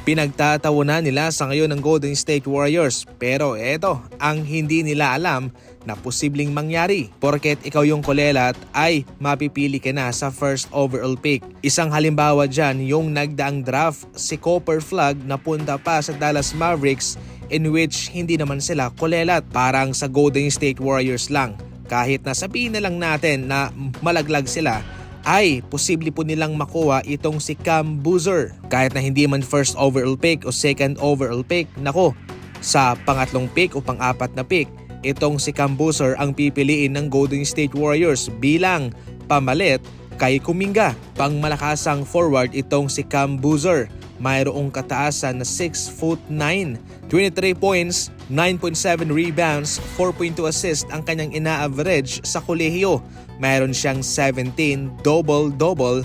Pinagtatawanan nila sa ngayon ng Golden State Warriors, pero eto ang hindi nila alam na posibleng mangyari. Porket ikaw yung kulelat ay mapipili ka na sa first overall pick. Isang halimbawa dyan yung nagdaang draft si Cooper Flagg na punta pa sa Dallas Mavericks, in which hindi naman sila kulelat, parang sa Golden State Warriors lang. Kahit na sabihin na lang natin na malaglag sila, ay posible po nilang makuha itong si Cam Boozer. Kahit na hindi man first overall pick o second overall pick, nako, sa pangatlong pick o pang-apat na pick, itong si Cam Boozer ang pipiliin ng Golden State Warriors bilang pamalit kay Kuminga. Pangmalakasang forward itong si Cam Boozer. Mayroong kataasan na 6'9", 23 points, 9.7 rebounds, 4.2 assist ang kanyang ina-average sa kolehiyo. Mayroon siyang 17 double-double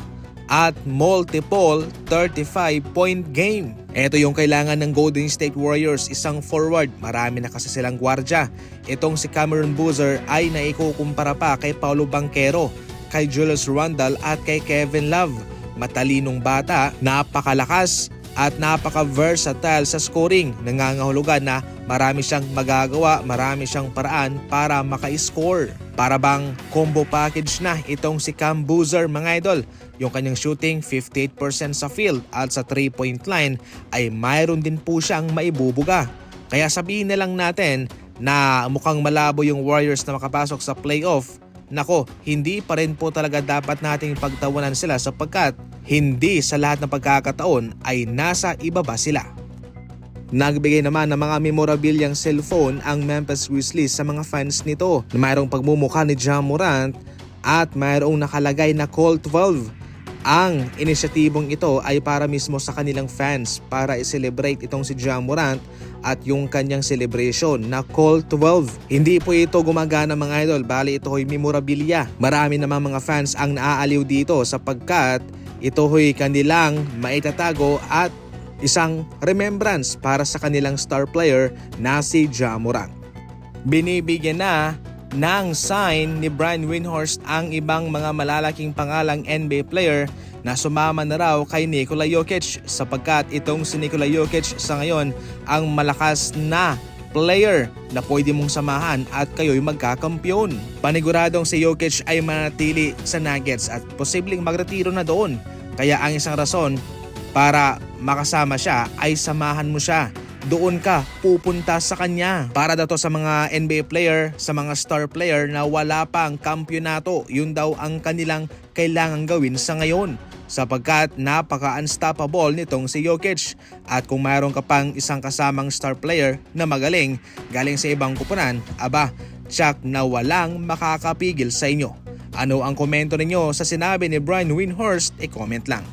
at multiple 35-point game. Ito yung kailangan ng Golden State Warriors, isang forward. Marami na kasi silang gwardya. Itong si Cameron Boozer ay naikukumpara pa kay Paolo Banchero, kay Julius Randle at kay Kevin Love. Matalinong bata, napakalakas at napaka-versatile sa scoring. Nangangahulugan na marami siyang magagawa, marami siyang paraan para maka-score. Para bang combo package na itong si Cam Boozer, mga idol. Yung kanyang shooting 58% sa field at sa 3-point line ay mayroon din po siyang maibubuga. Kaya sabihin na lang natin na mukhang malabo yung Warriors na makapasok sa playoff. Nako, hindi pa rin po talaga dapat nating pagtawanan sila sapagkat hindi sa lahat ng pagkakataon ay nasa ibaba sila. Nagbigay naman ng mga memorabilyang cellphone ang Memphis Grizzlies sa mga fans nito na mayroong pagmumukha ni Ja Morant at mayroong nakalagay na Colt 12. Ang inisyatibong ito ay para mismo sa kanilang fans para i-celebrate itong si Ja Morant at yung kanyang celebration na Colt 12. Hindi po ito gumagana, mga idol, bali ito ay memorabilia. Marami naman mga fans ang naaaliw dito sapagkat ito ay kanilang maitatago at isang remembrance para sa kanilang star player na si Ja Morant. Binibigyan na ng sign ni Brian Windhorst ang ibang mga malalaking pangalang NBA player na sumama na raw kay Nikola Jokic sapagkat itong si Nikola Jokic sa ngayon ang malakas na player na pwede mong samahan at kayo'y magkakampyon. Paniguradong si Jokic ay manatili sa Nuggets at posibleng magretiro na doon. Kaya ang isang rason para makasama siya ay samahan mo siya. Doon ka pupunta sa kanya. Para daw to sa mga NBA player, sa mga star player na wala pang kampyonato. Yun daw ang kanilang kailangang gawin sa ngayon. Sapagkat napaka-unstoppable nitong si Jokic. At kung mayroon ka pang isang kasamang star player na magaling, galing sa ibang kupunan, aba, tsak na walang makakapigil sa inyo. Ano ang komento ninyo sa sinabi ni Brian Windhorst? I-comment lang.